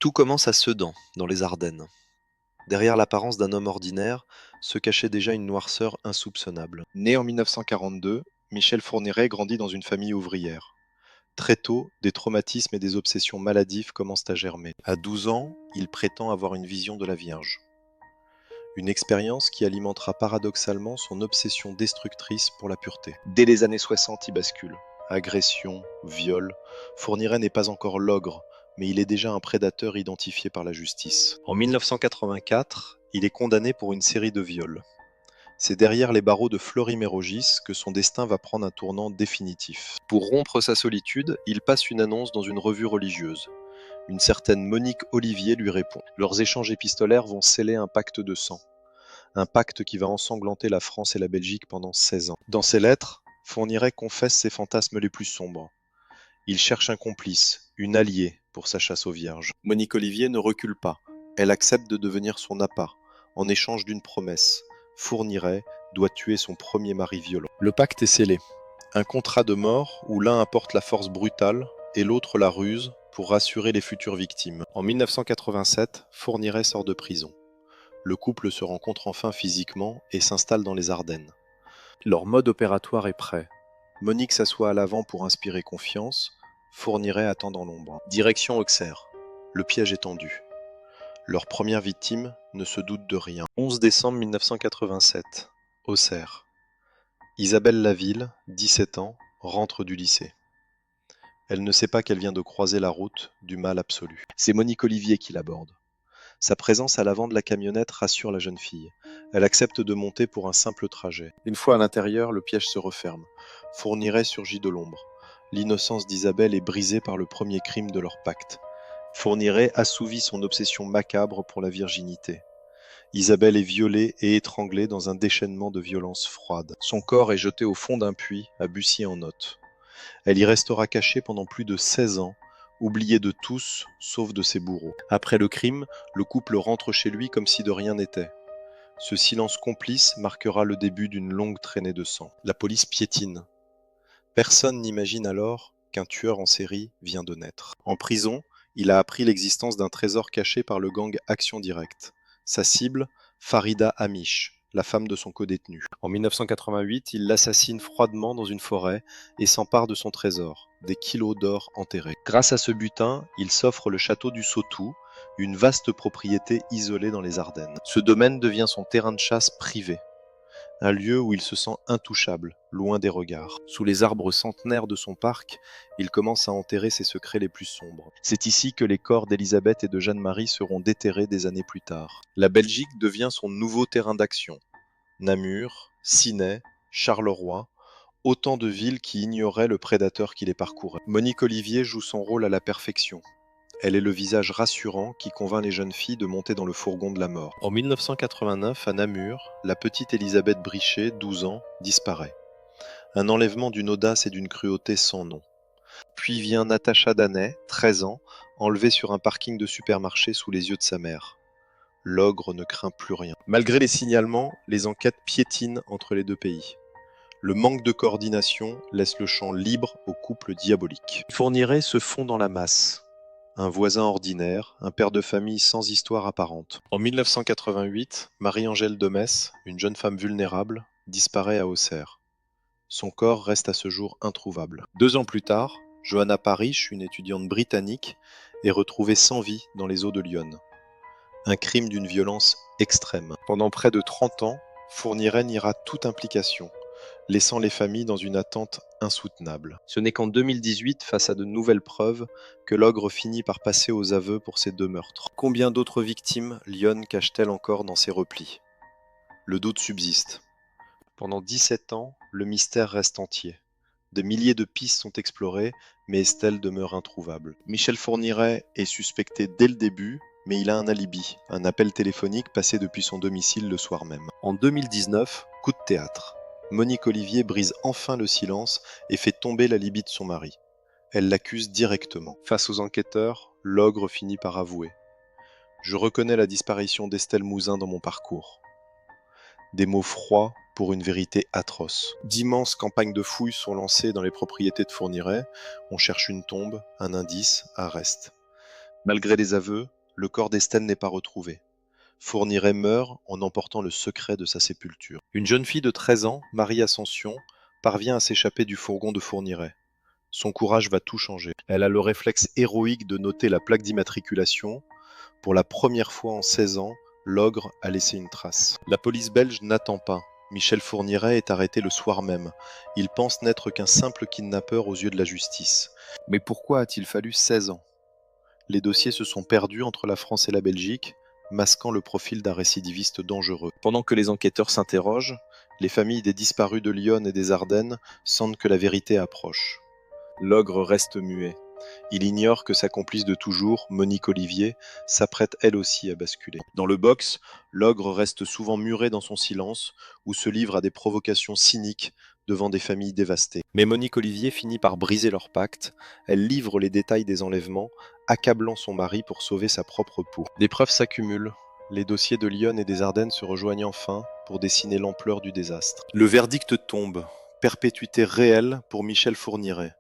Tout commence à Sedan, dans les Ardennes. Derrière l'apparence d'un homme ordinaire se cachait déjà une noirceur insoupçonnable. Né en 1942, Michel Fourniret grandit dans une famille ouvrière. Très tôt, des traumatismes et des obsessions maladives commencent à germer. À 12 ans, il prétend avoir une vision de la Vierge. Une expérience qui alimentera paradoxalement son obsession destructrice pour la pureté. Dès les années 60, il bascule. Agression, viol. Fourniret n'est pas encore l'ogre, mais il est déjà un prédateur identifié par la justice. En 1984, il est condamné pour une série de viols. C'est derrière les barreaux de Fleury-Mérogis que son destin va prendre un tournant définitif. Pour rompre sa solitude, il passe une annonce dans une revue religieuse. Une certaine Monique Olivier lui répond. Leurs échanges épistolaires vont sceller un pacte de sang. Un pacte qui va ensanglanter la France et la Belgique pendant 16 ans. Dans ses lettres, Fourniret confesse ses fantasmes les plus sombres. Il cherche un complice, une alliée pour sa chasse aux vierges. Monique Olivier ne recule pas. Elle accepte de devenir son appât, en échange d'une promesse. Fourniret doit tuer son premier mari violent. Le pacte est scellé. Un contrat de mort où l'un apporte la force brutale et l'autre la ruse pour rassurer les futures victimes. En 1987, Fourniret sort de prison. Le couple se rencontre enfin physiquement et s'installe dans les Ardennes. Leur mode opératoire est prêt. Monique s'assoit à l'avant pour inspirer confiance. Fourniret attend dans l'ombre. Direction Auxerre. Le piège est tendu. Leur première victime ne se doute de rien. 11 décembre 1987. Auxerre. Isabelle Laville, 17 ans, rentre du lycée. Elle ne sait pas qu'elle vient de croiser la route du mal absolu. C'est Monique Olivier qui l'aborde. Sa présence à l'avant de la camionnette rassure la jeune fille. Elle accepte de monter pour un simple trajet. Une fois à l'intérieur, le piège se referme. Fourniret surgit de l'ombre. L'innocence d'Isabelle est brisée par le premier crime de leur pacte. Fourniret assouvit son obsession macabre pour la virginité. Isabelle est violée et étranglée dans un déchaînement de violence froide. Son corps est jeté au fond d'un puits à Bussy-en-Othe. Elle y restera cachée pendant plus de 16 ans, oubliée de tous, sauf de ses bourreaux. Après le crime, le couple rentre chez lui comme si de rien n'était. Ce silence complice marquera le début d'une longue traînée de sang. La police piétine. Personne n'imagine alors qu'un tueur en série vient de naître. En prison, il a appris l'existence d'un trésor caché par le gang Action Directe. Sa cible, Farida Amish, la femme de son codétenu. En 1988, il l'assassine froidement dans une forêt et s'empare de son trésor, des kilos d'or enterrés. Grâce à ce butin, il s'offre le château du Sautou, une vaste propriété isolée dans les Ardennes. Ce domaine devient son terrain de chasse privé. Un lieu où il se sent intouchable, loin des regards. Sous les arbres centenaires de son parc, il commence à enterrer ses secrets les plus sombres. C'est ici que les corps d'Élisabeth et de Jeanne-Marie seront déterrés des années plus tard. La Belgique devient son nouveau terrain d'action. Namur, Ciney, Charleroi, autant de villes qui ignoraient le prédateur qui les parcourait. Monique Olivier joue son rôle à la perfection. Elle est le visage rassurant qui convainc les jeunes filles de monter dans le fourgon de la mort. En 1989, à Namur, la petite Élisabeth Brichet, 12 ans, disparaît. Un enlèvement d'une audace et d'une cruauté sans nom. Puis vient Natacha Danet, 13 ans, enlevée sur un parking de supermarché sous les yeux de sa mère. L'ogre ne craint plus rien. Malgré les signalements, les enquêtes piétinent entre les deux pays. Le manque de coordination laisse le champ libre au couple diabolique. Fourniret se fond dans la masse. Un voisin ordinaire, un père de famille sans histoire apparente. En 1988, Marie-Angèle Domès, une jeune femme vulnérable, disparaît à Auxerre. Son corps reste à ce jour introuvable. 2 ans plus tard, Johanna Parish, une étudiante britannique, est retrouvée sans vie dans les eaux de l'Yonne. Un crime d'une violence extrême. Pendant près de 30 ans, Fourniret niera toute implication, laissant les familles dans une attente insoutenable. Ce n'est qu'en 2018, face à de nouvelles preuves, que l'ogre finit par passer aux aveux pour ces 2 meurtres. Combien d'autres victimes Lyon cache-t-elle encore dans ses replis? Le doute subsiste. Pendant 17 ans, le mystère reste entier. Des milliers de pistes sont explorées, mais Estelle demeure introuvable. Michel Fourniret est suspecté dès le début, mais il a un alibi, un appel téléphonique passé depuis son domicile le soir même. En 2019, coup de théâtre. Monique Olivier brise enfin le silence et fait tomber l'alibi de son mari. Elle l'accuse directement. Face aux enquêteurs, l'ogre finit par avouer. Je reconnais la disparition d'Estelle Mouzin dans mon parcours. Des mots froids pour une vérité atroce. D'immenses campagnes de fouilles sont lancées dans les propriétés de Fourniret. On cherche une tombe, un indice, un reste. Malgré les aveux, le corps d'Estelle n'est pas retrouvé. Fourniret meurt en emportant le secret de sa sépulture. Une jeune fille de 13 ans, Marie Ascension, parvient à s'échapper du fourgon de Fourniret. Son courage va tout changer. Elle a le réflexe héroïque de noter la plaque d'immatriculation. Pour la première fois en 16 ans, l'ogre a laissé une trace. La police belge n'attend pas. Michel Fourniret est arrêté le soir même. Il pense n'être qu'un simple kidnappeur aux yeux de la justice. Mais pourquoi a-t-il fallu 16 ans? Les dossiers se sont perdus entre la France et la Belgique, masquant le profil d'un récidiviste dangereux. Pendant que les enquêteurs s'interrogent, les familles des disparus de Lyon et des Ardennes sentent que la vérité approche. L'ogre reste muet. Il ignore que sa complice de toujours, Monique Olivier, s'apprête elle aussi à basculer. Dans le box, l'ogre reste souvent muré dans son silence ou se livre à des provocations cyniques devant des familles dévastées. Mais Monique Olivier finit par briser leur pacte. Elle livre les détails des enlèvements, accablant son mari pour sauver sa propre peau. Des preuves s'accumulent. Les dossiers de Lyon et des Ardennes se rejoignent enfin pour dessiner l'ampleur du désastre. Le verdict tombe. Perpétuité réelle pour Michel Fourniret.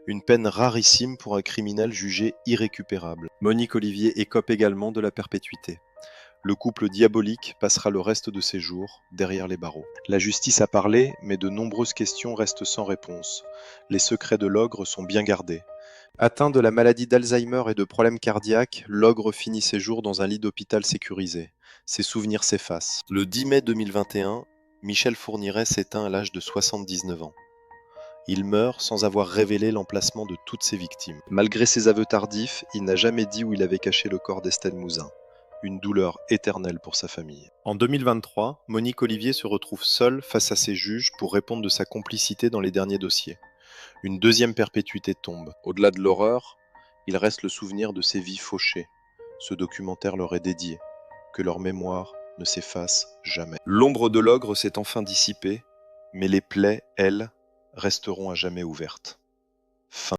Une peine rarissime pour un criminel jugé irrécupérable. Monique Olivier écope également de la perpétuité. Le couple diabolique passera le reste de ses jours derrière les barreaux. La justice a parlé, mais de nombreuses questions restent sans réponse. Les secrets de l'ogre sont bien gardés. Atteint de la maladie d'Alzheimer et de problèmes cardiaques, l'ogre finit ses jours dans un lit d'hôpital sécurisé. Ses souvenirs s'effacent. Le 10 mai 2021, Michel Fourniret s'éteint à l'âge de 79 ans. Il meurt sans avoir révélé l'emplacement de toutes ses victimes. Malgré ses aveux tardifs, il n'a jamais dit où il avait caché le corps d'Estelle Mouzin. Une douleur éternelle pour sa famille. En 2023, Monique Olivier se retrouve seule face à ses juges pour répondre de sa complicité dans les derniers dossiers. Une deuxième perpétuité tombe. Au-delà de l'horreur, il reste le souvenir de ces vies fauchées. Ce documentaire leur est dédié. Que leur mémoire ne s'efface jamais. L'ombre de l'ogre s'est enfin dissipée, mais les plaies, elles, resteront à jamais ouvertes. Fin.